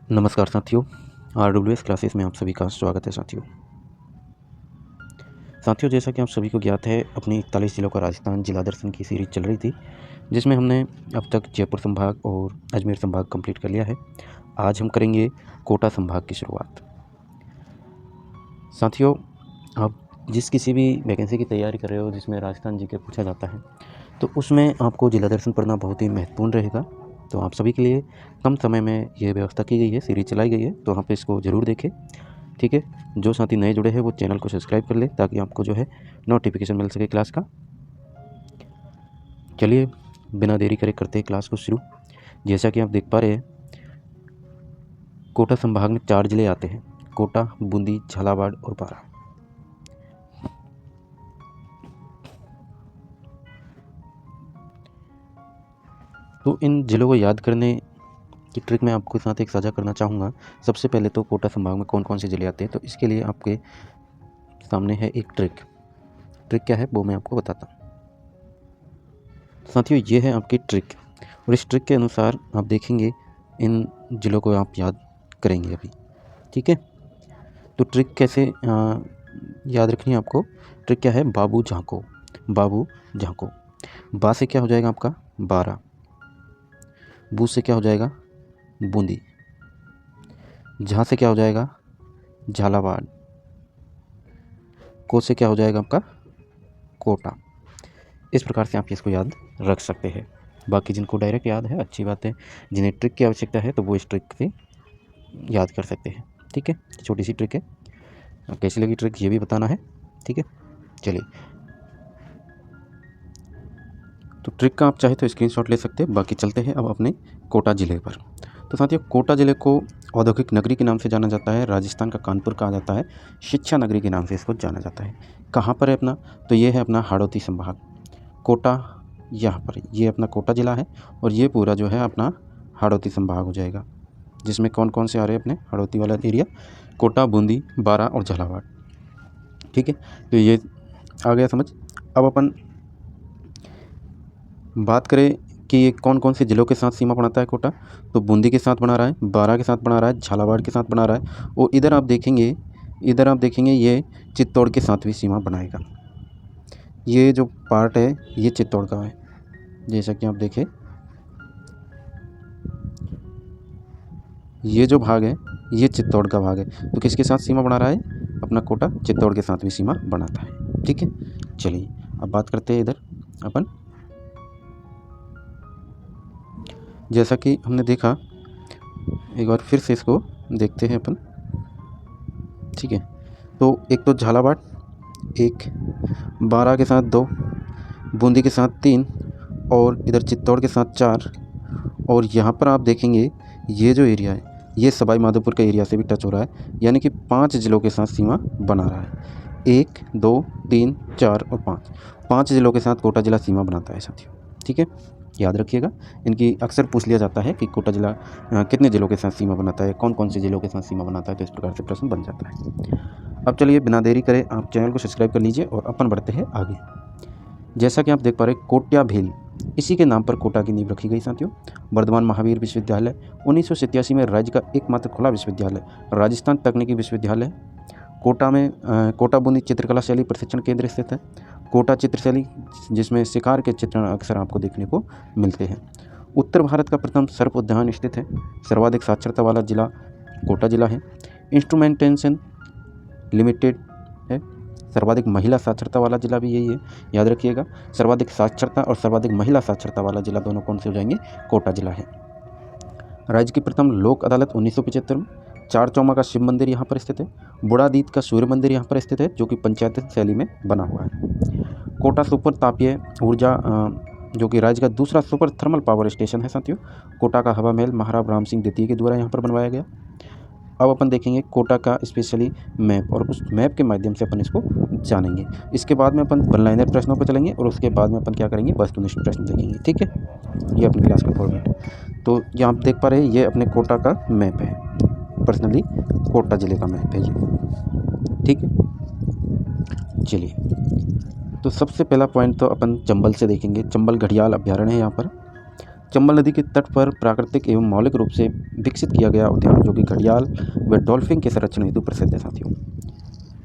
नमस्कार साथियों, RWS classes में आप सभी का स्वागत है साथियों, जैसा कि आप सभी को ज्ञात है, अपनी 41 जिलों का राजस्थान जिला दर्शन की सीरीज़ चल रही थी, जिसमें हमने अब तक जयपुर संभाग और अजमेर संभाग कंप्लीट कर लिया है। आज हम करेंगे कोटा संभाग की शुरुआत। साथियों, आप जिस किसी भी वैकेंसी की तैयारी कर रहे हो जिसमें राजस्थान जीके पूछा जाता है, तो उसमें आपको जिला दर्शन पढ़ना बहुत ही महत्वपूर्ण रहेगा। तो आप सभी के लिए कम समय में ये व्यवस्था की गई है, सीरीज चलाई गई है, तो आप इसको ज़रूर देखें। ठीक है, जो साथी नए जुड़े हैं वो चैनल को सब्सक्राइब कर ले ताकि आपको जो है नोटिफिकेशन मिल सके क्लास का। चलिए बिना देरी करे करते हैं क्लास को शुरू। जैसा कि आप देख पा रहे हैं, कोटा संभाग में 4 जिले आते हैं: कोटा, बूंदी, झालावाड़ और बारा। तो इन जिलों को याद करने की ट्रिक मैं आपके साथ एक साझा करना चाहूँगा। सबसे पहले तो कोटा संभाग में कौन कौन से ज़िले आते हैं, तो इसके लिए आपके सामने है एक ट्रिक क्या है वो मैं आपको बताता हूँ। साथियों, ये है आपकी ट्रिक, और इस ट्रिक के अनुसार आप देखेंगे इन ज़िलों को आप याद करेंगे अभी। ठीक है, तो ट्रिक कैसे याद रखनी है आपको। ट्रिक क्या है? बाबू झांको, बाबू झांको। बा से क्या हो जाएगा आपका? 12। बू से क्या हो जाएगा? बूंदी। झा से क्या हो जाएगा? झालावाड़। को से क्या हो जाएगा आपका? कोटा। इस प्रकार से आप इसको याद रख सकते हैं। बाकी जिनको डायरेक्ट याद है अच्छी बात है, जिन्हें ट्रिक की आवश्यकता है तो वो इस ट्रिक से याद कर सकते हैं। ठीक है, छोटी सी ट्रिक है, कैसी लगी ट्रिक ये भी बताना है। ठीक है, चलिए, तो ट्रिक का आप चाहे तो स्क्रीनशॉट ले सकते हैं। बाकी चलते हैं अब अपने कोटा ज़िले पर। तो साथियों, कोटा ज़िले को औद्योगिक नगरी के नाम से जाना जाता है, राजस्थान का कानपुर कहा जाता है, शिक्षा नगरी के नाम से इसको जाना जाता है। कहाँ पर है अपना? तो ये है अपना हाड़ौती संभाग। कोटा यहाँ पर, ये अपना कोटा ज़िला है, और ये पूरा जो है अपना हाड़ौती संभाग हो जाएगा, जिसमें कौन कौन से आ रहे हैं अपने हाड़ौती वाला एरिया? कोटा, बूंदी, बारा और झालावाड़। ठीक है, तो ये आ गया समझ। अब अपन बात करें कि ये कौन कौन से ज़िलों के साथ सीमा बनाता है कोटा, तो बूंदी के साथ बना रहा है, बारा के साथ बना रहा है, झालावाड़ के साथ बना रहा है, और इधर आप देखेंगे ये चित्तौड़ के साथ भी सीमा बनाएगा। ये जो पार्ट है ये चित्तौड़ का है, जैसा कि आप देखें, ये जो भाग है ये चित्तौड़ का भाग है। तो किसके साथ सीमा बना रहा है? अपना कोटा चित्तौड़ के साथ भी सीमा बनाता है। ठीक है, चलिए अब बात करते हैं इधर अपन। जैसा कि हमने देखा, एक बार फिर से इसको देखते हैं अपन। ठीक है, तो एक तो झालावाड़, एक बारा के साथ 2, बूंदी के साथ 3, और इधर चित्तौड़ के साथ 4, और यहाँ पर आप देखेंगे ये जो एरिया है ये सवाई माधोपुर के एरिया से भी टच हो रहा है, यानी कि 5 ज़िलों के साथ सीमा बना रहा है। 1, 2, 3, 4 और 5 ज़िलों के साथ कोटा ज़िला सीमा बनाता है साथियों। ठीक है, याद रखिएगा, इनकी अक्सर पूछ लिया जाता है कि कोटा ज़िला कितने ज़िलों के साथ सीमा बनाता है, कौन कौन से ज़िलों के साथ सीमा बनाता है, तो इस प्रकार से प्रश्न बन जाता है। अब चलिए बिना देरी करें आप चैनल को सब्सक्राइब कर लीजिए और अपन बढ़ते हैं आगे। जैसा कि आप देख पा रहे हैं, कोट्या भेल, इसी के नाम पर कोटा की नींव रखी गई साथियों। वर्धमान महावीर विश्वविद्यालय 1987 में राज्य का एकमात्र खुला विश्वविद्यालय, राजस्थान तकनीकी विश्वविद्यालय। कोटा में कोटा बूंदी चित्रकला शैली प्रशिक्षण केंद्र स्थित है। कोटा चित्रशैली, जिसमें शिकार के चित्रण अक्सर आपको देखने को मिलते हैं। उत्तर भारत का प्रथम सर्प उद्यान स्थित है। सर्वाधिक साक्षरता वाला जिला कोटा जिला है। इंस्ट्रूमेंटेशन लिमिटेड है। सर्वाधिक महिला साक्षरता वाला जिला भी यही है, याद रखिएगा। सर्वाधिक साक्षरता और सर्वाधिक महिला साक्षरता वाला जिला दोनों कौन से हो जाएंगे? कोटा जिला है। राज्य की प्रथम लोक अदालत 1975 में। चार चौमा का शिव मंदिर यहाँ पर स्थित है। बुढ़ादीत का सूर्य मंदिर यहाँ पर स्थित है, जो कि पंचायत शैली में बना हुआ है। कोटा सुपर तापीय ऊर्जा, जो कि राज्य का दूसरा सुपर थर्मल पावर स्टेशन है साथियों। कोटा का हवा महल महाराज राम सिंह द्वितीय के द्वारा यहाँ पर बनवाया गया। अब अपन देखेंगे कोटा का स्पेशली मैप, और उस मैप के माध्यम से अपन इसको जानेंगे। इसके बाद में अपन वन लाइनर प्रश्नों पर चलेंगे, और उसके बाद में अपन क्या करेंगे? वस्तुनिष्ठ प्रश्न देखेंगे। ठीक है, ये अपनी क्लास का फॉर्मेट है। तो यहाँ आप देख पा रहे हैं ये अपने कोटा का मैप है, पर्सनली कोटा ज़िले का मैप है ये। ठीक है, चलिए, तो सबसे पहला पॉइंट तो अपन चंबल से देखेंगे। चंबल घड़ियाल अभ्यारण्य है यहाँ पर। चंबल नदी के तट पर प्राकृतिक एवं मौलिक रूप से विकसित किया गया उद्यान जो कि घड़ियाल व डॉल्फिन के संरक्षण हेतु प्रसिद्ध है साथियों।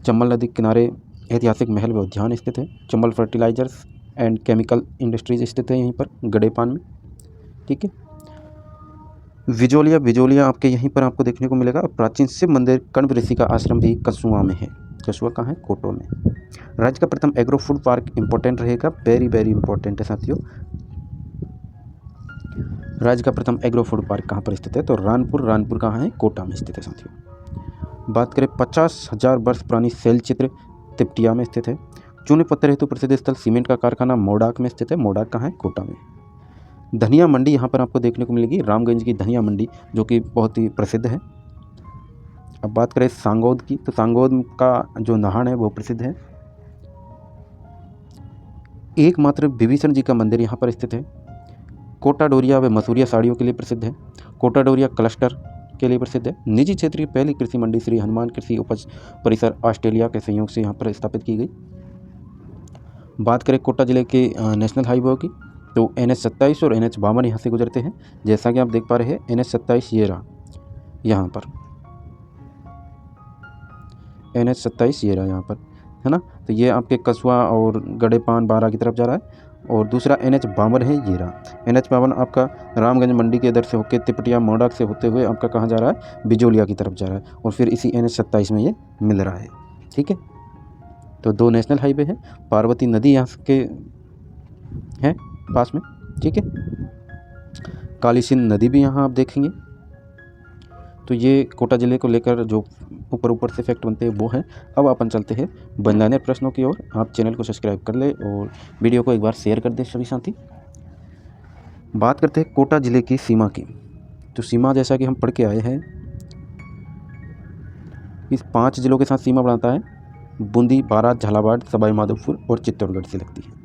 चंबल नदी के किनारे ऐतिहासिक महल व उद्यान स्थित है। Chambal fertilisers and chemical industries स्थित है यहीं पर गड़ेपान में। ठीक है। विजोलिया आपके यहीं पर आपको देखने को मिलेगा। प्राचीन शिव मंदिर कण्व ऋषि का आश्रम भी कसुआ में है। कसुआ कहाँ है? कोटो में। राज्य का प्रथम एग्रो फूड पार्क इंपॉर्टेंट रहेगा, वेरी वेरी इंपॉर्टेंट है साथियों। राज्य का प्रथम एग्रो फूड पार्क कहाँ पर स्थित है? तो रानपुर कहाँ है? कोटा में स्थित है साथियों। बात करें 50,000 वर्ष पुरानी शैल चित्र तिपटिया में स्थित है। चूने पत्थर हेतु प्रसिद्ध स्थल सीमेंट का कारखाना मोडाक में स्थित है। मोडाक कहाँ है? कोटा में। धनिया मंडी यहाँ पर आपको देखने को मिलेगी, रामगंज की धनिया मंडी जो कि बहुत ही प्रसिद्ध है। अब बात करें सांगोद की, तो सांगोद का जो नहान है वो प्रसिद्ध है। एकमात्र विभीषण जी का मंदिर यहाँ पर स्थित है। कोटा डोरिया व मसूरिया साड़ियों के लिए प्रसिद्ध है। कोटा डोरिया क्लस्टर के लिए प्रसिद्ध है। निजी क्षेत्र की पहली कृषि मंडी श्री हनुमान कृषि उपज परिसर ऑस्ट्रेलिया के सहयोग से यहाँ पर स्थापित की गई। बात करें कोटा जिले के नेशनल हाईवे की, तो NH27 और NH52 यहाँ से गुजरते हैं। जैसा कि आप देख पा रहे हैं NH27 ये रहा यहाँ पर, NH27 ये रहा यहाँ पर, है ना। तो ये आपके कसुआ और गड़ेपान बारा की तरफ जा रहा है। और दूसरा NH52 है, ये रहा NH52 आपका रामगंज मंडी के इधर से होकर तिपटिया मोडाक से होते हुए आपका कहाँ जा रहा है? बिजोलिया की तरफ जा रहा है और फिर इसी NH27 में ये मिल रहा है। ठीक है। तो 2 नेशनल हाईवे हैं। पार्वती नदी यहाँ के है पास में। ठीक है। काली सिंध नदी भी यहाँ आप देखेंगे। तो ये कोटा ज़िले को लेकर जो ऊपर से फैक्ट बनते हैं वो हैं। अब अपन चलते हैं बनलाइनर प्रश्नों की ओर। आप चैनल को सब्सक्राइब कर ले और वीडियो को एक बार शेयर कर दें सभी साथी। बात करते हैं कोटा ज़िले की सीमा की। तो सीमा जैसा कि हम पढ़ के आए हैं, इस 5 ज़िलों के साथ सीमा बनाता है। बूंदी, बारां, झालावाड़, सवाई माधोपुर और चित्तौड़गढ़ से लगती है।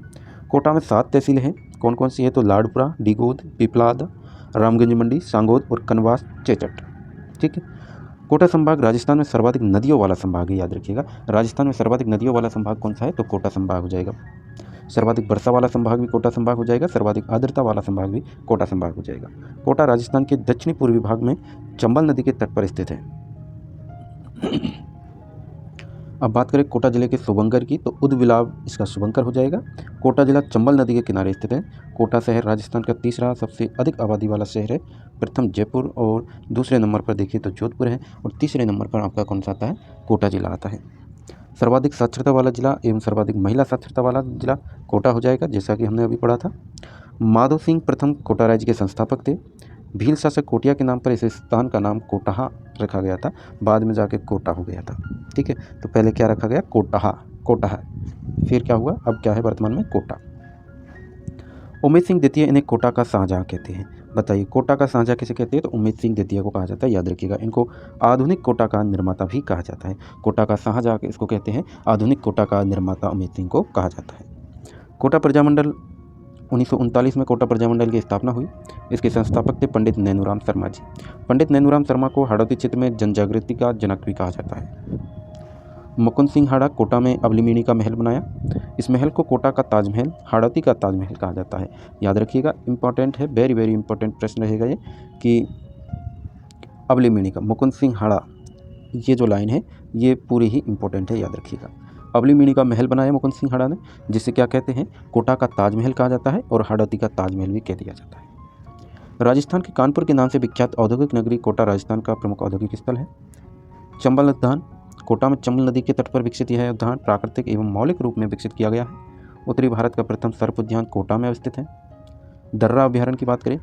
कोटा में 7 तहसीलें हैं। कौन कौन सी है? तो लाडपुरा, डिगोद, पिपलाद, रामगंज मंडी, सांगोद और कनवास चेचट। ठीक है। कोटा संभाग राजस्थान में सर्वाधिक नदियों वाला संभाग है, याद रखिएगा। राजस्थान में सर्वाधिक नदियों वाला संभाग कौन सा है? तो कोटा संभाग हो जाएगा। सर्वाधिक वर्षा वाला संभाग भी कोटा संभाग हो जाएगा। सर्वाधिक आर्द्रता वाला संभाग भी कोटा संभाग हो जाएगा। कोटा राजस्थान के दक्षिणी पूर्वी भाग में चंबल नदी के तट पर स्थित है। अब बात करें कोटा जिले के शुभंकर की, तो उदबिलाव इसका शुभंकर हो जाएगा। कोटा जिला चंबल नदी के किनारे स्थित है। कोटा शहर राजस्थान का तीसरा सबसे अधिक आबादी वाला शहर है। प्रथम जयपुर और दूसरे नंबर पर देखिए तो जोधपुर है और तीसरे नंबर पर आपका कौन सा आता है? कोटा जिला आता है। सर्वाधिक साक्षरता वाला जिला एवं सर्वाधिक महिला साक्षरता वाला जिला कोटा हो जाएगा, जैसा कि हमने अभी पढ़ा था। माधो सिंह प्रथम कोटा राज्य के संस्थापक थे। भील शासक कोटिया के नाम पर इस स्थान का नाम कोटाहा रखा गया था, बाद में जाके कोटा हो गया था। ठीक है। तो पहले क्या रखा गया? कोटाहा, फिर क्या हुआ? अब क्या है वर्तमान में? कोटा। उमेद सिंह द्वितीय इन्हें कोटा का शाहजहाँ कहते हैं। बताइए कोटा का शाहजहाँ किसे कहते हैं? तो उमेद सिंह द्वितीय को कहा जाता है, याद रखिएगा। इनको आधुनिक कोटा का निर्माता भी कहा जाता है। कोटा का शाहजहाँ इसको कहते हैं, आधुनिक कोटा का निर्माता उमेद सिंह को कहा जाता है। कोटा प्रजामंडल 1939 में कोटा प्रजामंडल की स्थापना हुई। इसके संस्थापक थे पंडित नैनूराम शर्मा जी। पंडित नैनूराम शर्मा को हाड़ौती क्षेत्र में जनजागृति का जनक भी कहा जाता है। मुकुंद सिंह हाड़ा कोटा में अवलिमीणी का महल बनाया। इस महल को कोटा का ताजमहल, हाड़ौती का ताजमहल कहा जाता है। याद रखिएगा, इंपॉर्टेंट है, वेरी वेरी इंपॉर्टेंट प्रश्न रहेगा ये कि अवलिमीणी का मुकुंद सिंह हाड़ा, ये जो लाइन है ये पूरी ही इंपॉर्टेंट है, याद रखिएगा। अवलिमीणी का महल बनाया मुकुंद सिंह हाड़ा ने, जिसे क्या कहते हैं? कोटा का ताजमहल कहा जाता है और हाड़ौती का ताजमहल भी कह दिया जाता है। राजस्थान के कानपुर के नाम से विख्यात औद्योगिक नगरी कोटा राजस्थान का प्रमुख औद्योगिक स्थल है। चंबल उद्यान कोटा में चंबल नदी के तट पर विकसित यह उद्यान प्राकृतिक एवं मौलिक रूप में विकसित किया गया है। उत्तरी भारत का प्रथम सर्प उद्यान कोटा में अवस्थित है। दर्रा अभ्यारण्य की बात करें,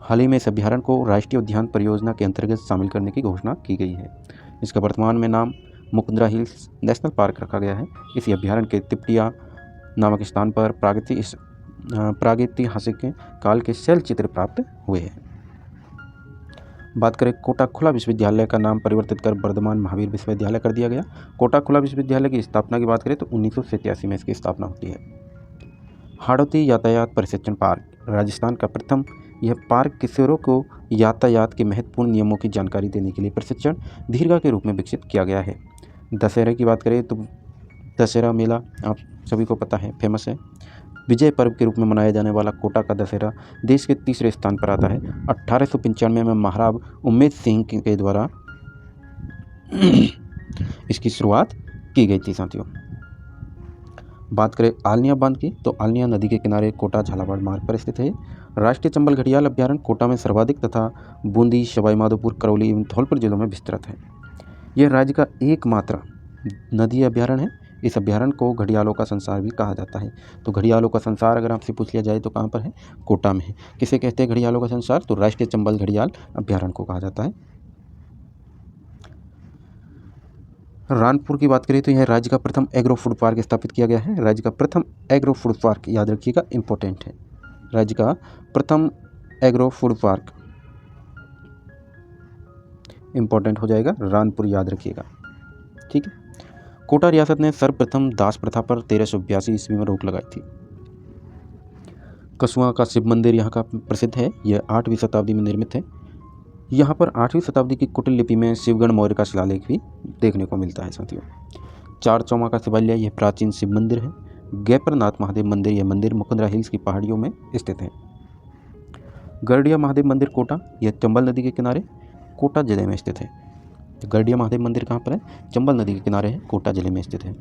हाल ही में इस अभ्यारण्य को राष्ट्रीय उद्यान परियोजना के अंतर्गत शामिल करने की घोषणा की गई है। इसका वर्तमान में नाम मुकुंदरा हिल्स नेशनल पार्क रखा गया है। इसी अभ्यारण्य के तिपटिया नामक स्थान पर प्रागैतिहासिक काल के शैल चित्र प्राप्त हुए हैं। बात करें कोटा खुला विश्वविद्यालय का नाम परिवर्तित कर वर्धमान महावीर विश्वविद्यालय कर दिया गया। कोटा खुला विश्वविद्यालय की स्थापना की बात करें तो 1987 में इसकी स्थापना होती है। हाड़ौती यातायात प्रशिक्षण पार्क राजस्थान का प्रथम यह पार्क किशोरों को यातायात के महत्वपूर्ण नियमों की जानकारी देने के लिए प्रशिक्षण दीर्घा के रूप में विकसित किया गया है। दशहरे की बात करें तो दशहरा मेला आप सभी को पता है, फेमस है। विजय पर्व के रूप में मनाया जाने वाला कोटा का दशहरा देश के तीसरे स्थान पर आता है। 1895 में महाराज उम्मेद सिंह के द्वारा इसकी शुरुआत की गई थी साथियों। बात करें आलनिया बांध की, तो आलनिया नदी के किनारे कोटा झालावाड़ मार्ग पर स्थित है। राष्ट्रीय चंबल घड़ियाल अभ्यारण्य कोटा में सर्वाधिक तथा बूंदी, सवाई माधोपुर, करौली एवं धौलपुर जिलों में विस्तृत है। यह राज्य का एकमात्र नदी अभ्यारण्य है। इस अभ्यारण्य को घड़ियालों का संसार भी कहा जाता है। तो घड़ियालों का संसार अगर आपसे पूछ लिया जाए तो कहाँ पर है? कोटा में है। किसे कहते हैं घड़ियालों का संसार? तो राष्ट्रीय चंबल घड़ियाल अभ्यारण्य को कहा जाता है। रानपुर की बात करें तो यह राज्य का प्रथम एग्रो फूड पार्क स्थापित किया गया है। राज्य का प्रथम एग्रो फूड पार्क, याद रखिएगा, इंपॉर्टेंट है। राज्य का प्रथम एग्रो फूड पार्क इंपॉर्टेंट हो जाएगा, रानपुर याद रखिएगा, ठीक है। कोटा रियासत ने सर्वप्रथम दास प्रथा पर 1382 ईस्वी में रोक लगाई थी। कसुआ का शिव मंदिर यहाँ का प्रसिद्ध है। यह 8वीं शताब्दी में निर्मित है। यहाँ पर 8वीं शताब्दी की कुटिल लिपि में शिवगण मौर्य का शिलालेख भी देखने को मिलता है साथियों। चार चौमा का शिवालय, यह प्राचीन शिव मंदिर है। गैपरनाथ महादेव मंदिर, यह मंदिर मुकुंदरा हिल्स की पहाड़ियों में स्थित है। गरडिया महादेव मंदिर कोटा, यह चंबल नदी के किनारे कोटा जिले में स्थित है। गरडिया महादेव मंदिर कहाँ पर है? चंबल नदी के किनारे है, कोटा जिले में स्थित है।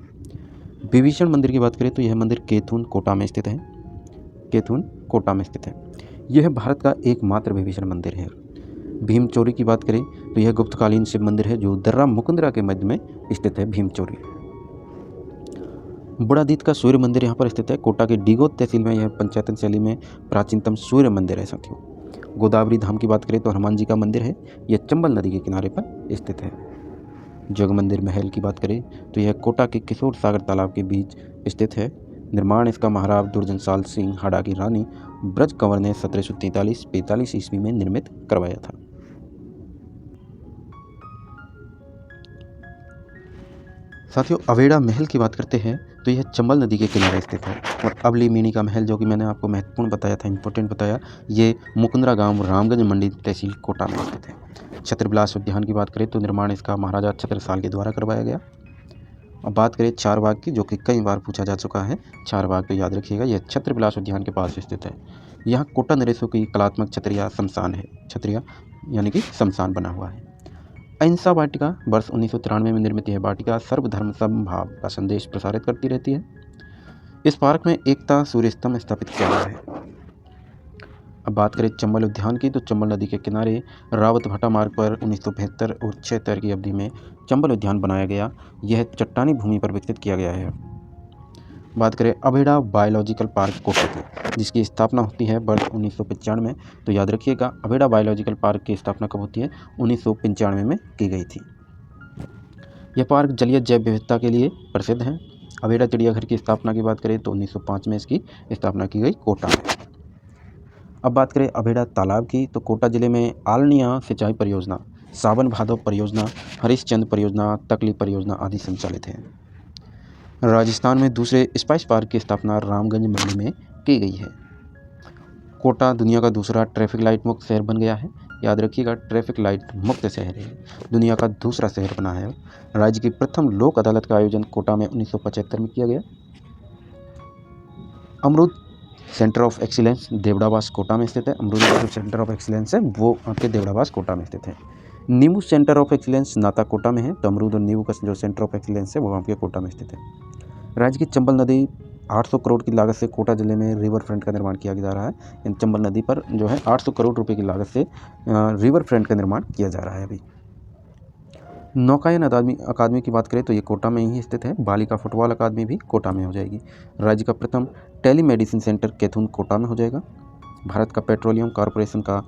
विभीषण मंदिर की बात करें तो यह मंदिर केथुन कोटा में स्थित है। केथुन कोटा में स्थित है। यह भारत का एकमात्र विभीषण मंदिर है। भीमचोरी की बात करें तो यह गुप्तकालीन शिव मंदिर है जो दर्रा मुकुंदरा के मध्य में स्थित है। भीमचोरी। बुढ़ादीत का सूर्य मंदिर यहाँ पर स्थित है। कोटा के डिगोत तहसील में यह पंचायतन शैली में प्राचीनतम सूर्य मंदिर है साथियों। गोदावरी धाम की बात करें तो हनुमान जी का मंदिर है। यह चंबल नदी के किनारे पर स्थित है। जग मंदिर महल की बात करें तो यह कोटा के किशोर सागर तालाब के बीच स्थित है। निर्माण इसका महाराज दुर्जनसाल सिंह हाड़ा की रानी ब्रज कंवर ने 1743-45 ईस्वी में निर्मित करवाया था। साथियों, अवेड़ा महल की बात करते हैं तो यह चंबल नदी के किनारे स्थित है। और अवली मीणी का महल, जो कि मैंने आपको महत्वपूर्ण बताया था, इंपॉर्टेंट बताया, ये मुकुंदरा गांव, रामगंज मंडी तहसील कोटा में स्थित है। छत्रविलास उद्यान की बात करें तो निर्माण इसका महाराजा छत्रसाल के द्वारा करवाया गया। अब बात करें चारबाग की, जो कि कई बार पूछा जा चुका है। चारबाग को याद रखिएगा, यह छत्रविलास उद्यान के पास स्थित है। यहाँ कोटा नरेशों की कलात्मक छत्रिया शमशान है। छत्रिया यानी कि शमशान बना हुआ है। अहिंसा वाटिका, वर्ष 1993 में निर्मित यह वाटिका सर्वधर्म समभाव का संदेश प्रसारित करती रहती है। इस पार्क में एकता सूर्य स्तंभ स्थापित किया गया है। अब बात करें चंबल उद्यान की, तो चंबल नदी के किनारे रावत भाटा मार्ग पर 1975 और 76 की अवधि में चंबल उद्यान बनाया गया। यह चट्टानी भूमि पर विकसित किया गया है। बात करें अभेड़ा बायोलॉजिकल पार्क कोटा की, जिसकी स्थापना होती है वर्ष 1995 में। तो याद रखिएगा, अभेड़ा बायोलॉजिकल पार्क की स्थापना कब होती है? 1995 में की गई थी। यह पार्क जलीय जैव विविधता के लिए प्रसिद्ध है। अभेड़ा चिड़ियाघर की स्थापना की बात करें तो 1905 में इसकी स्थापना की गई कोटा में। अब बात करें अभेड़ा तालाब की, तो कोटा जिले में आलनिया सिंचाई परियोजना, सावन भादव परियोजना, हरिश्चंद्र परियोजना, तकली परियोजना आदि संचालित है। राजस्थान में दूसरे स्पाइस पार्क की स्थापना रामगंज मंडी में की गई है। कोटा दुनिया का दूसरा ट्रैफिक लाइट मुक्त शहर बन गया है। याद रखिएगा, ट्रैफिक लाइट मुक्त शहर है, दुनिया का दूसरा शहर बना है। राज्य की प्रथम लोक अदालत का आयोजन कोटा में 1975 में किया गया। अमरूद सेंटर ऑफ एक्सीलेंस देवड़ावास कोटा में स्थित है। अमरूद का जो सेंटर ऑफ एक्सीलेंस है वो आपके देवड़ावास कोटा में स्थित है। नींबू सेंटर ऑफ एक्सीलेंस नाता कोटा में है। तो अमरूद और नींबू का जो सेंटर ऑफ एक्सीलेंस है वो आपके कोटा में स्थित है। राज्य की चंबल नदी 800 करोड़ की लागत से कोटा जिले में रिवर फ्रंट का निर्माण किया जा रहा है। इन चंबल नदी पर जो है 800 करोड़ रुपए की लागत से रिवर फ्रंट का निर्माण किया जा रहा है अभी। नौकायन अकादमी की बात करें तो ये कोटा में ही स्थित है। बालिका फुटबॉल अकादमी भी कोटा में हो जाएगी। राज्य का प्रथम टेलीमेडिसिन सेंटर कैथून कोटा में हो जाएगा। भारत का पेट्रोलियम कॉरपोरेशन का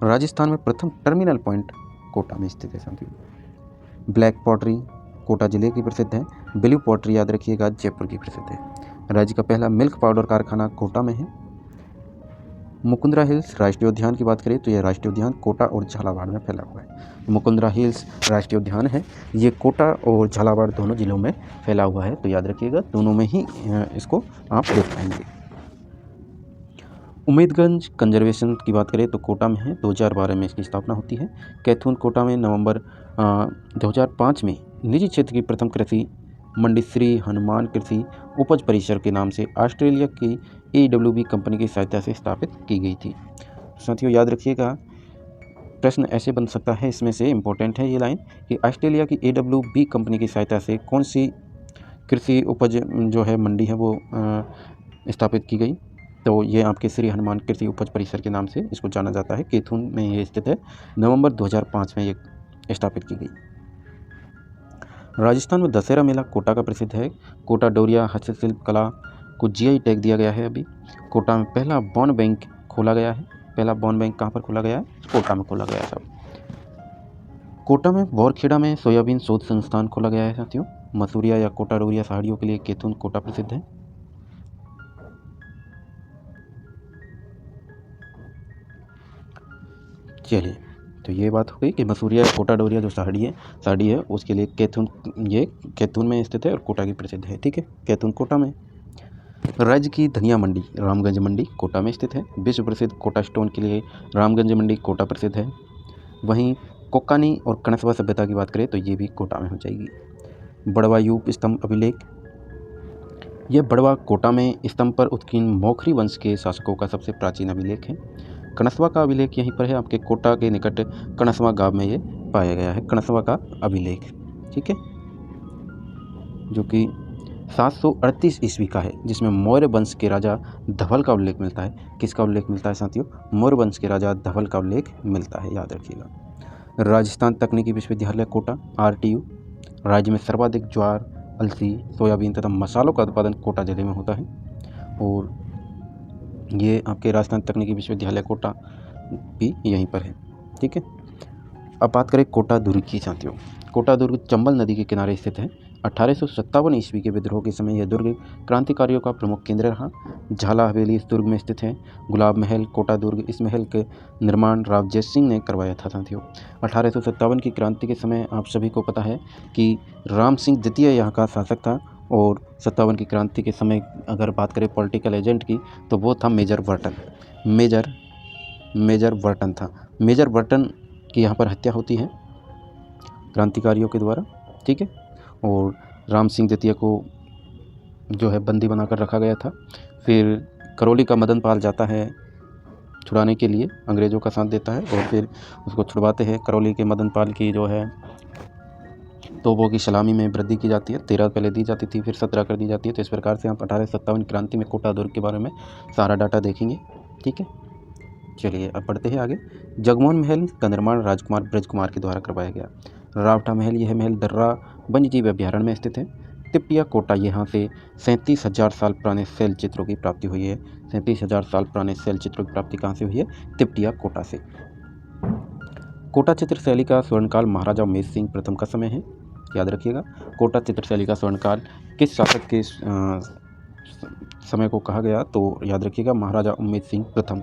राजस्थान में प्रथम टर्मिनल पॉइंट कोटा में स्थित है साथियों। ब्लैक पॉटरी कोटा जिले की प्रसिद्ध है। ब्लू पॉटरी याद रखिएगा, जयपुर की प्रसिद्ध है। राज्य का पहला मिल्क पाउडर कारखाना कोटा में है। मुकुंदरा हिल्स राष्ट्रीय उद्यान की बात करें तो यह राष्ट्रीय उद्यान कोटा और झालावाड़ में फैला हुआ है। मुकुंदरा हिल्स राष्ट्रीय उद्यान है, ये कोटा और झालावाड़ दोनों जिलों में फैला हुआ है। तो याद रखिएगा, दोनों में ही इसको आप देख पाएंगे। उम्मेदगंज कंजर्वेशन की बात करें तो कोटा में है। 2012 में इसकी स्थापना होती है। कैथून कोटा में नवंबर 2005 में निजी क्षेत्र की प्रथम कृषि मंडी श्री हनुमान कृषि उपज परिसर के नाम से ऑस्ट्रेलिया की AWB कंपनी की सहायता से स्थापित की गई थी। साथियों याद रखिएगा, प्रश्न ऐसे बन सकता है, इसमें से इम्पोर्टेंट है ये लाइन कि ऑस्ट्रेलिया की AWB कंपनी की सहायता से कौन सी कृषि उपज जो है मंडी है वो स्थापित की गई। तो ये आपके श्री हनुमान कृषि उपज परिसर के नाम से इसको जाना जाता है। केथुन में ये स्थित है। नवंबर 2005 में ये स्थापित की गई। राजस्थान में दशहरा मेला कोटा का प्रसिद्ध है। कोटा डोरिया हस्तशिल्प कला को GI टैग दिया गया है। अभी कोटा में पहला बॉन्ड बैंक खोला गया है। पहला बॉन्ड बैंक कहाँ पर खोला गया है? कोटा में खोला गया है साहब। कोटा में बोरखेड़ा में सोयाबीन शोध संस्थान खोला गया है साथियों। मसूरिया या कोटा डोरिया साड़ियों के लिए केथुन कोटा प्रसिद्ध है। चलिए, तो ये बात हो गई कि मसूरिया कोटा डोरिया जो साड़ी है उसके लिए केथुन में स्थित है और कोटा की प्रसिद्ध है। ठीक है, केथुन कोटा में। राज्य की धनिया मंडी रामगंज मंडी कोटा में स्थित है। विश्व प्रसिद्ध कोटा स्टोन के लिए रामगंज मंडी कोटा प्रसिद्ध है। वहीं कोक्कानी और कणसवा सभ्यता की बात करें तो ये भी कोटा में हो जाएगी। बड़वा यूप स्तंभ अभिलेख, यह बड़वा कोटा में स्तंभ पर उत्कीर्ण मौखरी वंश के शासकों का सबसे प्राचीन अभिलेख है। कणसवा का अभिलेख यहीं पर है, आपके कोटा के निकट कणसवा गांव में ये पाया गया है, कणसवा का अभिलेख। ठीक है, जो कि 738 ईस्वी का है, जिसमें मौर्य वंश के राजा धवल का उल्लेख मिलता है। किसका उल्लेख मिलता है साथियों? मौर्य वंश के राजा धवल का उल्लेख मिलता है, याद रखिएगा। राजस्थान तकनीकी विश्वविद्यालय कोटा RTU, राज्य में सर्वाधिक ज्वार, अलसी, सोयाबीन तथा मसालों का उत्पादन कोटा जिले में होता है। और ये आपके राजस्थान तकनीकी विश्वविद्यालय कोटा भी यहीं पर है। ठीक है, अब बात करें कोटा दुर्ग की साथियों। कोटा दुर्ग चंबल नदी के किनारे स्थित है। 1857 ईस्वी के विद्रोह के समय यह दुर्ग क्रांतिकारियों का प्रमुख केंद्र रहा। झाला हवेली इस दुर्ग में स्थित है। गुलाब महल कोटा दुर्ग, इस महल के निर्माण राव जय सिंह ने करवाया था साथियों। 1857 की क्रांति के समय आप सभी को पता है कि राम सिंह द्वितीय यहाँ का शासक था। और 57 की क्रांति के समय अगर बात करें पॉलिटिकल एजेंट की तो वो था मेजर वर्टन। मेजर वर्टन था। मेजर वर्टन की यहाँ पर हत्या होती है क्रांतिकारियों के द्वारा। ठीक है, और राम सिंह द्वितीय को जो है बंदी बनाकर रखा गया था। फिर करौली का मदन पाल जाता है छुड़ाने के लिए, अंग्रेज़ों का साथ देता है और फिर उसको छुड़वाते हैं। करौली के मदन पाल की जो है तोपों की सलामी में वृद्धि की जाती है। 13 पहले दी जाती थी, फिर 17 कर दी जाती है। तो इस प्रकार से आप 1857 क्रांति में कोटा दुर्ग के बारे में सारा डाटा देखेंगे। ठीक है, चलिए अब बढ़ते हैं आगे। जगमोहन महल का निर्माण राजकुमार ब्रजकुमार के द्वारा करवाया गया। रावटा महल, यह महल दर्रा वन्यजीव अभ्यारण्य में स्थित है। तिपटिया कोटा, यहाँ से 37,000 साल पुराने शैल चित्रों की प्राप्ति हुई है। 37,000 साल पुराने शैल चित्रों की प्राप्ति कहाँ से हुई है? तिपटिया कोटा से। कोटा चित्र शैली का स्वर्णकाल महाराजा उमेश सिंह प्रथम का समय है, याद रखिएगा। कोटा चित्र शैली का स्वर्णकाल किस शासक के समय को कहा गया? तो याद रखिएगा महाराजा उमेश सिंह प्रथम।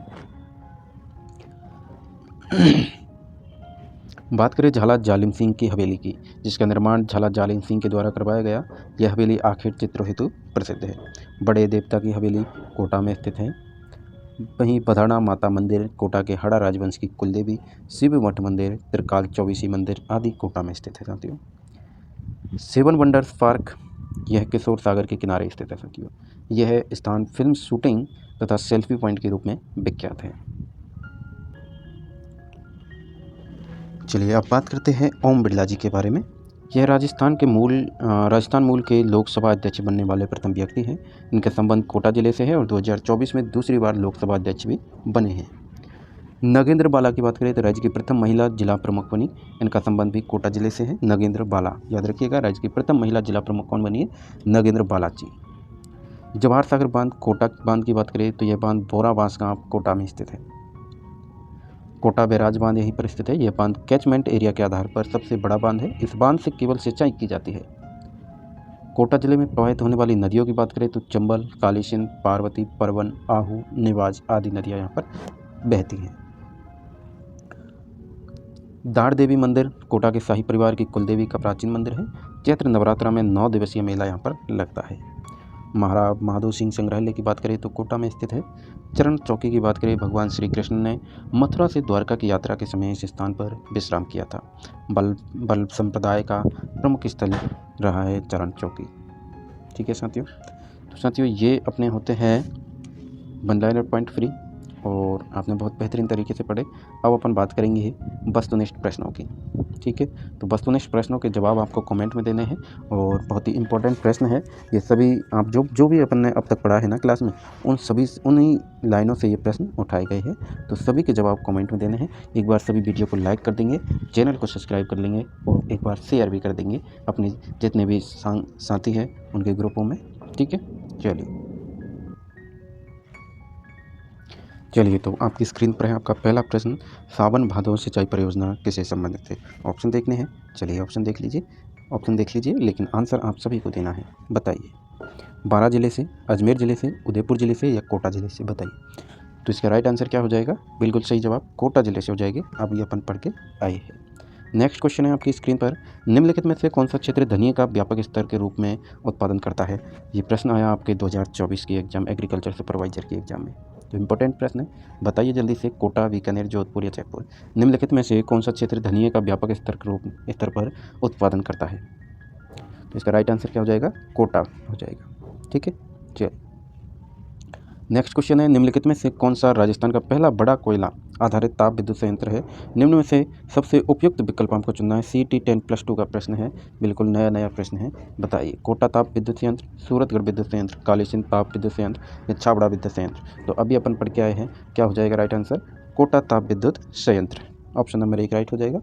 बात करें झाला जालिम सिंह की हवेली की, जिसका निर्माण झाला जालिम सिंह के द्वारा करवाया गया। यह हवेली आखिर चित्रों हेतु प्रसिद्ध है। बड़े देवता की हवेली कोटा में स्थित है। वहीं बधाना माता मंदिर कोटा के हड़ा राजवंश की कुलदेवी, शिव मठ मंदिर, त्रिकाल चौबीसी मंदिर आदि कोटा में स्थित है साथियों। 7 वंडर्स पार्क, यह किशोर सागर के किनारे स्थित है साथियों। यह स्थान फिल्म शूटिंग तथा सेल्फी पॉइंट के रूप में विख्यात है। चलिए अब बात करते हैं ओम बिरला जी के बारे में। यह राजस्थान मूल के लोकसभा अध्यक्ष बनने वाले प्रथम व्यक्ति हैं। इनका संबंध कोटा जिले से है और 2024 में दूसरी बार लोकसभा अध्यक्ष भी बने हैं। नगेंद्र बाला की बात करें तो राज्य की प्रथम महिला जिला प्रमुख बनी। इनका संबंध भी कोटा जिले से है। नगेंद्र बाला, याद रखिएगा, राज्य की प्रथम महिला जिला प्रमुख कौन बनी है? नगेंद्र बाला जी। जवाहर सागर बांध, कोटा बांध की बात करें तो यह बांध बोरा बांसगांव कोटा में स्थित है। कोटा बैराज बांध यहीं पर स्थित है। यह बांध कैचमेंट एरिया के आधार पर सबसे बड़ा बांध है। इस बांध से केवल सिंचाई की जाती है। कोटा जिले में प्रवाहित होने वाली नदियों की बात करें तो चंबल, काली सिंध, पार्वती, परवन, आहू, निवाज आदि नदियां यहाँ पर बहती हैं। दाड़ देवी मंदिर कोटा के शाही परिवार की कुलदेवी का प्राचीन मंदिर है। चैत्र नवरात्रा में 9 दिवसीय मेला यहाँ पर लगता है। महाराज महादेव सिंह संग्रहालय की बात करें तो कोटा में स्थित है। चरण चौकी की बात करें, भगवान श्री कृष्ण ने मथुरा से द्वारका की यात्रा के समय इस स्थान पर विश्राम किया था। बल्ब संप्रदाय का प्रमुख स्थल रहा है चरण चौकी। ठीक है साथियों। तो साथियों ये अपने होते हैं वन लाइनर पॉइंट फ्री और आपने बहुत बेहतरीन तरीके से पढ़े। अब अपन बात करेंगे वस्तुनिष्ठ प्रश्नों की, ठीक है। तो वस्तुनिष्ठ प्रश्नों के जवाब आपको कमेंट में देने हैं और बहुत ही इंपॉर्टेंट प्रश्न है ये सभी। आप जो भी अपन ने अब तक पढ़ा है ना क्लास में, उन्हीं लाइनों से ये प्रश्न उठाए गए हैं। तो सभी के जवाब कमेंट में देने हैं। एक बार सभी वीडियो को लाइक कर देंगे, चैनल को सब्सक्राइब कर लेंगे और एक बार शेयर भी कर देंगे अपने जितने भी साथी हैं उनके ग्रुपों में, ठीक है। चलिए तो आपकी स्क्रीन पर है आपका पहला प्रश्न, सावन भादो सिंचाई परियोजना किससे संबंधित है। ऑप्शन देखने हैं, चलिए ऑप्शन देख लीजिए, लेकिन आंसर आप सभी को देना है। बताइए, 12 जिले से, अजमेर ज़िले से, उदयपुर ज़िले से या कोटा ज़िले से, बताइए। तो इसका राइट आंसर क्या हो जाएगा? बिल्कुल सही जवाब कोटा ज़िले से हो जाएगी। अब ये अपन पढ़ के आए हैं। नेक्स्ट क्वेश्चन है आपकी स्क्रीन पर, निम्नलिखित में से कौन सा क्षेत्र धनिया का व्यापक स्तर के रूप में उत्पादन करता है। ये प्रश्न आया आपके 2024 की एग्जाम एग्रीकल्चर सुपरवाइजर की एग्जाम में। तो इंपॉर्टेंट प्रश्न है, बताइए जल्दी से। कोटा, बीकानेर, जोधपुर या जयपुर, निम्नलिखित में से कौन सा क्षेत्र धनिया का व्यापक स्तर पर उत्पादन करता है। तो इसका राइट आंसर क्या हो जाएगा? कोटा हो जाएगा, ठीक है। चलिए नेक्स्ट क्वेश्चन है, निम्नलिखित में से कौन सा राजस्थान का पहला बड़ा कोयला आधारित ताप विद्युत संयंत्र है। निम्न में से सबसे उपयुक्त विकल्प हमको चुनना है। CT 10+2 का प्रश्न है, बिल्कुल नया प्रश्न है। बताइए, कोटा ताप विद्युत संयंत्र, सूरतगढ़ विद्युत संयंत्र, कालीसिंध ताप विद्युत संयंत्र या छाबड़ा विद्युत संयंत्र। तो अभी अपन पढ़ के आए हैं, क्या हो जाएगा राइट आंसर? कोटा ताप विद्युत संयंत्र, ऑप्शन नंबर 1 राइट हो जाएगा।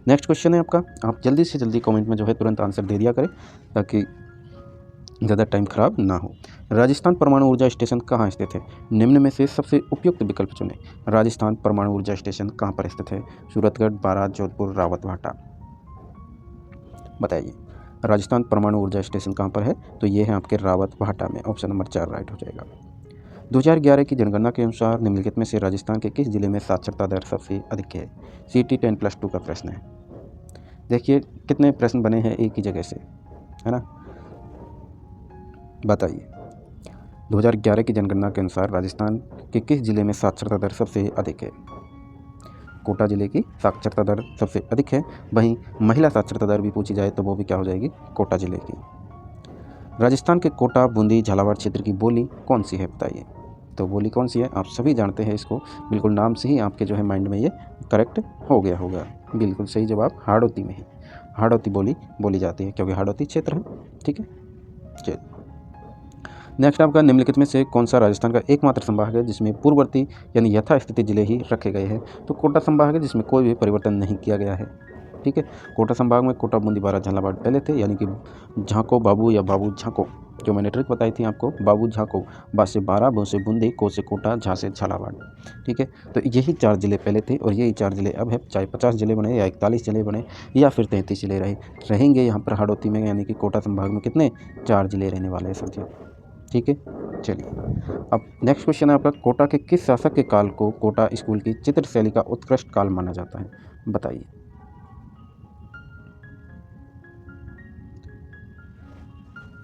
नेक्स्ट क्वेश्चन है आपका, आप जल्दी से जल्दी कमेंट में जो है तुरंत आंसर दे दिया करें ताकि ज़्यादा टाइम खराब ना हो। राजस्थान परमाणु ऊर्जा स्टेशन कहाँ स्थित है। निम्न में से सबसे उपयुक्त विकल्प चुनें। राजस्थान परमाणु ऊर्जा स्टेशन कहाँ पर स्थित है? सूरतगढ़, बारात, जोधपुर, रावतभाटा। बताइए, राजस्थान परमाणु ऊर्जा स्टेशन कहाँ पर है? तो ये है आपके रावतभाटा में, ऑप्शन नंबर 4 राइट हो जाएगा। 2011 की जनगणना के अनुसार निम्नलिखित में से राजस्थान के किस जिले में साक्षरता दर सबसे अधिक है। CT 10+2 का प्रश्न है। देखिए कितने प्रश्न बने हैं एक ही जगह से, है ना। बताइए, 2011 की जनगणना के अनुसार राजस्थान के किस जिले में साक्षरता दर सबसे अधिक है। कोटा जिले की साक्षरता दर सबसे अधिक है। वहीं महिला साक्षरता दर भी पूछी जाए तो वो भी क्या हो जाएगी? कोटा जिले की। राजस्थान के कोटा, बूंदी, झालावाड़ क्षेत्र की बोली कौन सी है? बताइए। तो बोली कौन सी है? आप सभी जानते हैं इसको, बिल्कुल नाम से ही आपके जो है माइंड में ये करेक्ट हो गया होगा। बिल्कुल सही जवाब हाड़ौती में है। हाड़ौती बोली बोली जाती है क्योंकि हाड़ौती क्षेत्र है, ठीक है। चलिए नेक्स्ट आपका, निम्नलिखित में से कौन सा राजस्थान का एकमात्र संभाग है जिसमें पूर्ववर्ती यानी यथास्थिति जिले ही रखे गए हैं। तो कोटा संभाग है जिसमें कोई भी परिवर्तन नहीं किया गया है, ठीक है। कोटा संभाग में कोटा, बूंदी, बारात, झालावाड़ पहले थे, यानी कि झांको बाबू या बाबू झांको, जो मैंने ट्रिक बताई थी आपको, बाबू झांको, बा से बारा, बो से बूंदी, को से कोटा, झा से झालावाड़, ठीक है। तो यही 4 जिले पहले थे और यही 4 जिले अब है, चाहे 50 जिले बने या 41 जिले बने या फिर 33 जिले रहेंगे यहाँ पर हाड़ौती में, यानी कि कोटा संभाग में कितने 4 जिले रहने वाले हैं साथियों, ठीक है। चलिए अब नेक्स्ट क्वेश्चन है आपका, कोटा के किस शासक के काल को कोटा स्कूल की चित्रशैली का उत्कृष्ट काल माना जाता है। बताइए।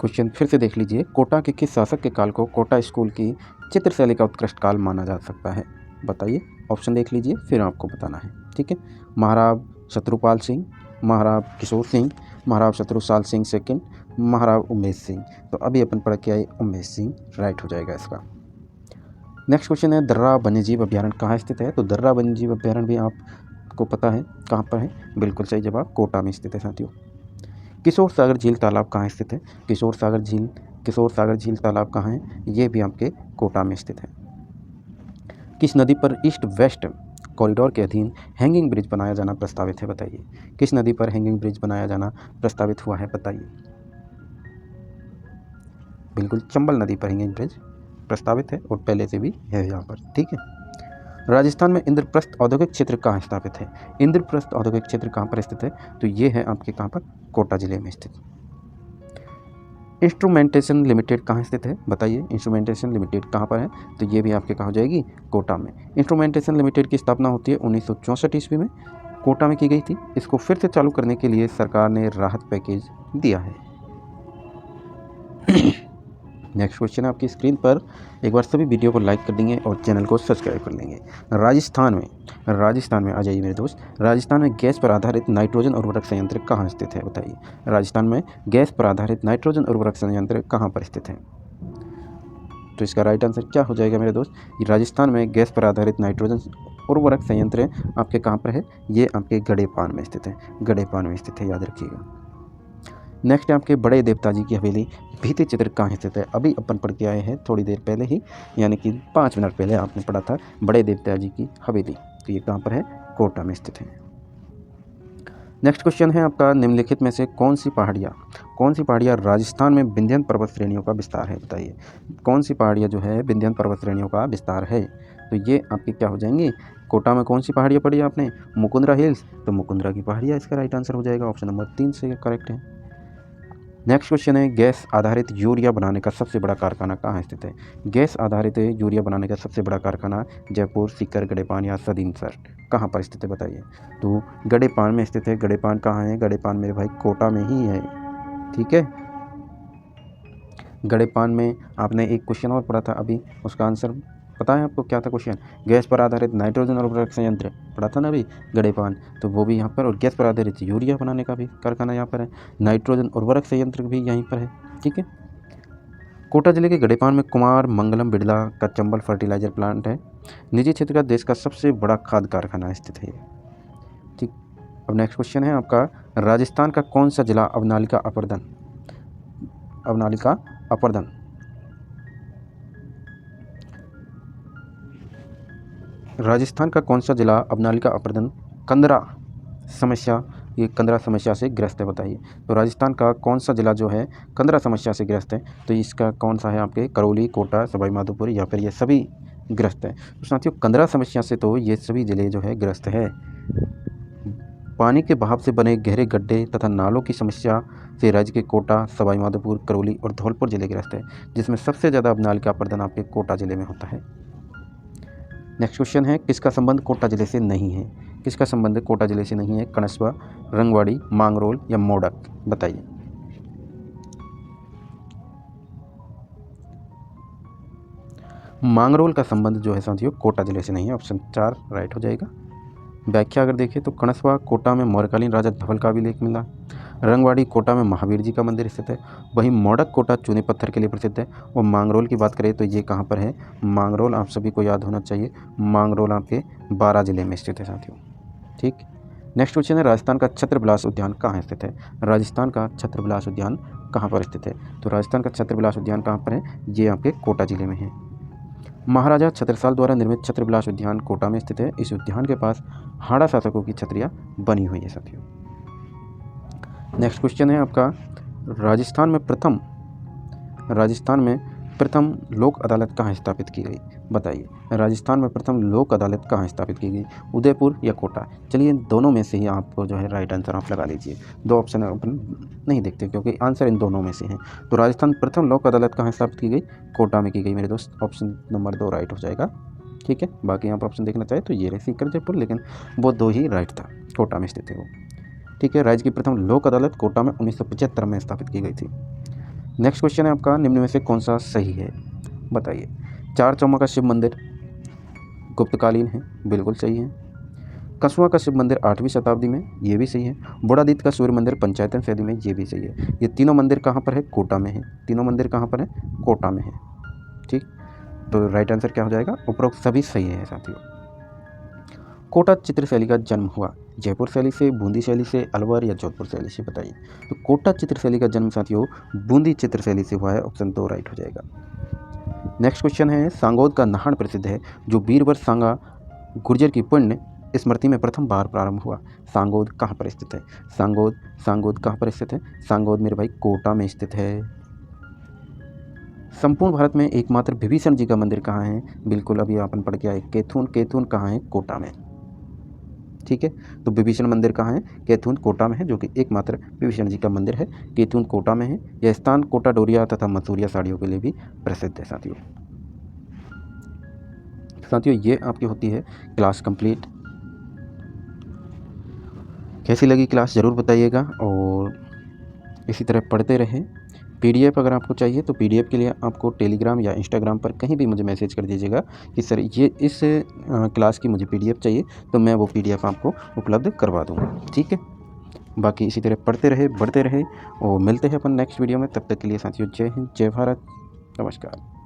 क्वेश्चन फिर से देख लीजिए, कोटा के किस शासक के काल को कोटा स्कूल की चित्रशैली का उत्कृष्ट काल माना जा सकता है। बताइए, ऑप्शन देख लीजिए फिर आपको बताना है, ठीक है। महाराव शत्रुपाल सिंह, महाराव किशोर सिंह, महाराव शत्रुपाल सिंह सेकंड, महाराव उमेश सिंह। तो अभी अपन पढ़ के आए उमेश सिंह, राइट हो जाएगा इसका। नेक्स्ट क्वेश्चन है, दर्रा वन्यजीव अभ्यारण्य कहाँ स्थित है। तो दर्रा वन्यजीव अभ्यारण्य भी आपको पता है कहाँ पर है, बिल्कुल सही जवाब कोटा में स्थित है साथियों। किशोर सागर झील तालाब कहाँ स्थित है। किशोर सागर झील तालाब कहाँ है, ये भी आपके कोटा में स्थित है। किस नदी पर ईस्ट वेस्ट कॉरिडोर के अधीन हैंगिंग ब्रिज बनाया जाना प्रस्तावित है। बताइए, किस नदी पर हैंगिंग ब्रिज बनाया जाना प्रस्तावित हुआ है। बताइए। बिल्कुल चंबल नदी पर हैंगिंग ब्रिज प्रस्तावित है और पहले से भी है यहाँ पर, ठीक है। राजस्थान में इंद्रप्रस्थ औद्योगिक क्षेत्र कहाँ स्थापित है। इंद्रप्रस्थ औद्योगिक क्षेत्र कहाँ पर स्थित है। तो ये है आपके कहाँ पर, कोटा जिले में स्थित। इंस्ट्रूमेंटेशन लिमिटेड कहाँ स्थित है। बताइए, इंस्ट्रूमेंटेशन लिमिटेड कहाँ पर है। तो ये भी आपके कहाँ हो जाएगी, कोटा में। इंस्ट्रूमेंटेशन लिमिटेड की स्थापना होती है 1964 ईस्वी में, कोटा में की गई थी। इसको फिर से चालू करने के लिए सरकार ने राहत पैकेज दिया है। नेक्स्ट क्वेश्चन है आपकी स्क्रीन पर, एक बार सभी वीडियो को लाइक कर देंगे और चैनल को सब्सक्राइब कर लेंगे। राजस्थान में आ जाइए मेरे दोस्त। राजस्थान में गैस पर आधारित नाइट्रोजन उर्वरक संयंत्र कहाँ स्थित है, बताइए। राजस्थान में गैस पर आधारित नाइट्रोजन उर्वरक संयंत्र कहाँ पर स्थित है? तो इसका राइट आंसर क्या हो जाएगा मेरे दोस्त? राजस्थान में गैस पर आधारित नाइट्रोजन उर्वरक संयंत्र आपके कहाँ पर है? ये आपके गड़ेपान में स्थित है, गड़ेपान में स्थित है, याद रखिएगा। नेक्स्ट है आपके बड़े देवता जी की हवेली भित्ति चित्र कहाँ स्थित है? अभी अपन पढ़ के आए हैं थोड़ी देर पहले ही, यानी कि 5 मिनट पहले आपने पढ़ा था बड़े देवता जी की हवेली। तो ये कहाँ पर है? कोटा में स्थित है। नेक्स्ट क्वेश्चन है आपका, निम्नलिखित में से कौन सी पहाड़ियाँ राजस्थान में विंध्य पर्वत श्रेणियों का विस्तार है, बताइए। कौन सी पहाड़ियाँ जो है विंध्य पर्वत श्रेणियों का विस्तार है? तो ये आपकी क्या हो जाएंगी? कोटा में कौन सी पहाड़ियाँ पढ़ी आपने? मुकुंदरा हिल्स, तो मुकुंदरा की पहाड़ियाँ इसका राइट आंसर हो जाएगा, ऑप्शन नंबर 3 से करेक्ट है। नेक्स्ट क्वेश्चन है, गैस आधारित यूरिया बनाने का सबसे बड़ा कारखाना कहाँ स्थित है? गैस आधारित यूरिया बनाने का सबसे बड़ा कारखाना जयपुर, सीकर, गड़ेपान या सदीनसर कहाँ पर स्थित है, बताइए। तो गड़ेपान में स्थित है। गड़ेपान कहाँ है? गड़ेपान मेरे भाई कोटा में ही है, ठीक है। गड़ेपान में आपने एक क्वेश्चन और पढ़ा था अभी, उसका आंसर पता है आपको क्या था क्वेश्चन? गैस पर आधारित नाइट्रोजन उर्वरक संयंत्र पढ़ा था ना अभी, गड़ेपान, तो वो भी यहाँ पर, और गैस पर आधारित यूरिया बनाने का भी कारखाना यहाँ पर है, नाइट्रोजन उर्वरक संयंत्र भी यहीं पर है, ठीक है। कोटा जिले के गड़ेपान में कुमार मंगलम बिड़ला का चंबल फर्टिलाइजर प्लांट है। निजी क्षेत्र का देश का सबसे बड़ा खाद्य कारखाना स्थित है, ठीक। अब नेक्स्ट क्वेश्चन है आपका, राजस्थान का कौन सा जिला अवनालिका अपर्दन राजस्थान का कौन सा जिला अवनालिका अपर्दन कंदरा समस्या से ग्रस्त है, बताइए। तो राजस्थान का कौन सा जिला जो है कंदरा समस्या से ग्रस्त है? तो इसका कौन सा है? आपके करौली, कोटा, सवाई माधोपुर या फिर ये सभी ग्रस्त है? तो साथियों कंदरा समस्या से तो ये सभी जिले जो है ग्रस्त है। पानी के बहाव से बने गहरे गड्ढे तथा नालों की समस्या से राज्य के कोटा, सवाई माधोपुर, करौली और धौलपुर जिले ग्रस्त है, जिसमें सबसे ज़्यादा अवनालिका अपर्दन आपके कोटा जिले में होता है। नेक्स्ट क्वेश्चन है, किसका संबंध कोटा जिले से नहीं है? किसका संबंध कोटा जिले से नहीं है? कणस्वा, रंगवाड़ी, मांगरोल या मोडक, बताइए। मांगरोल का संबंध जो है साथियों कोटा जिले से नहीं है, ऑप्शन 4 राइट हो जाएगा। व्याख्या अगर देखें तो कणस्वा कोटा में मौर्यकालीन राजा धवल का अभिलेख मिला, रंगवाड़ी कोटा में महावीर जी का मंदिर स्थित है, वहीं मोडक कोटा चूने पत्थर के लिए प्रसिद्ध है। और मांगरोल की बात करें तो ये कहाँ पर है? मांगरोल आप सभी को याद होना चाहिए, मांगरोल आपके बारां जिले में स्थित है साथियों, ठीक। नेक्स्ट क्वेश्चन है, राजस्थान का छत्रविलास उद्यान कहाँ स्थित है? राजस्थान का छत्रविलास उद्यान कहाँ पर स्थित है? तो राजस्थान का छत्रविलास उद्यान कहाँ पर है? ये आपके कोटा जिले में है। महाराजा छत्रसाल द्वारा निर्मित छत्रविलास उद्यान कोटा में स्थित है। इस उद्यान के पास हाड़ा शासकों की छत्रियाँ बनी हुई है साथियों। नेक्स्ट क्वेश्चन है आपका, राजस्थान में प्रथम लोक अदालत कहाँ स्थापित की गई, बताइए। राजस्थान में प्रथम लोक अदालत कहाँ स्थापित की गई? उदयपुर या कोटा? चलिए दोनों में से ही आपको जो है राइट आंसर आप लगा लीजिए, 2 ऑप्शन अपन नहीं देखते क्योंकि आंसर इन दोनों में से हैं। तो राजस्थान प्रथम लोक अदालत कहाँ स्थापित की गई? कोटा में की गई मेरे दोस्त, ऑप्शन नंबर 2 राइट हो जाएगा, ठीक है। बाकी आप ऑप्शन देखना चाहे तो ये रहे सीकर जयपुर, लेकिन वो 2 ही राइट था, कोटा में स्थित है वो, ठीक है। राज्य की प्रथम लोक अदालत कोटा में 1975 में स्थापित की गई थी। नेक्स्ट क्वेश्चन है आपका, निम्न में से कौन सा सही है, बताइए। चार चौमा का शिव मंदिर गुप्तकालीन है, बिल्कुल सही है। कसुआ का शिव मंदिर 8वीं शताब्दी में, ये भी सही है। बुढ़ादीत का सूर्य मंदिर पंचायतन शैली में, ये भी सही है। ये तीनों मंदिर कहाँ पर है? कोटा में है। तीनों मंदिर कहाँ पर है? कोटा में है, ठीक। तो राइट आंसर क्या हो जाएगा? उपरोक्त सभी सही है साथियों। कोटा चित्र शैली का जन्म हुआ जयपुर शैली से, बूंदी शैली से, अलवर या जोधपुर शैली से, बताइए। तो कोटा चित्र शैली का जन्म साथियों बूंदी चित्र शैली से हुआ है, ऑप्शन 2 राइट हो जाएगा। नेक्स्ट क्वेश्चन है, सांगोद का नाहन प्रसिद्ध है जो वीरवर सांगा गुर्जर की पुण्य स्मृति में प्रथम बार प्रारंभ हुआ। सांगोद कहाँ पर स्थित है? सांगोद कहाँ पर स्थित है? सांगोद मेरे भाई कोटा में स्थित है। संपूर्ण भारत में एकमात्र विभीषण जी का मंदिर कहाँ है? बिल्कुल अभी अपन पढ़ के आए, केथून कहाँ है? कोटा में, ठीक है। तो विभीषण मंदिर कहाँ है? केथून कोटा में है, जो कि एकमात्र विभीषण जी का मंदिर है, केथून कोटा में है। यह स्थान कोटा डोरिया तथा मसूरिया साड़ियों के लिए भी प्रसिद्ध है साथियों ये आपकी होती है क्लास कंप्लीट। कैसी लगी क्लास ज़रूर बताइएगा और इसी तरह पढ़ते रहें, पीडीएफ अगर आपको चाहिए तो पीडीएफ के लिए आपको टेलीग्राम या इंस्टाग्राम पर कहीं भी मुझे मैसेज कर दीजिएगा कि सर ये इस क्लास की मुझे पीडीएफ चाहिए, तो मैं वो पीडीएफ आपको उपलब्ध करवा दूँगा। ठीक है, बाकी इसी तरह पढ़ते रहे, बढ़ते रहे और मिलते हैं अपन नेक्स्ट वीडियो में। तब तक के लिए साथियों जय हिंद, जय भारत, नमस्कार।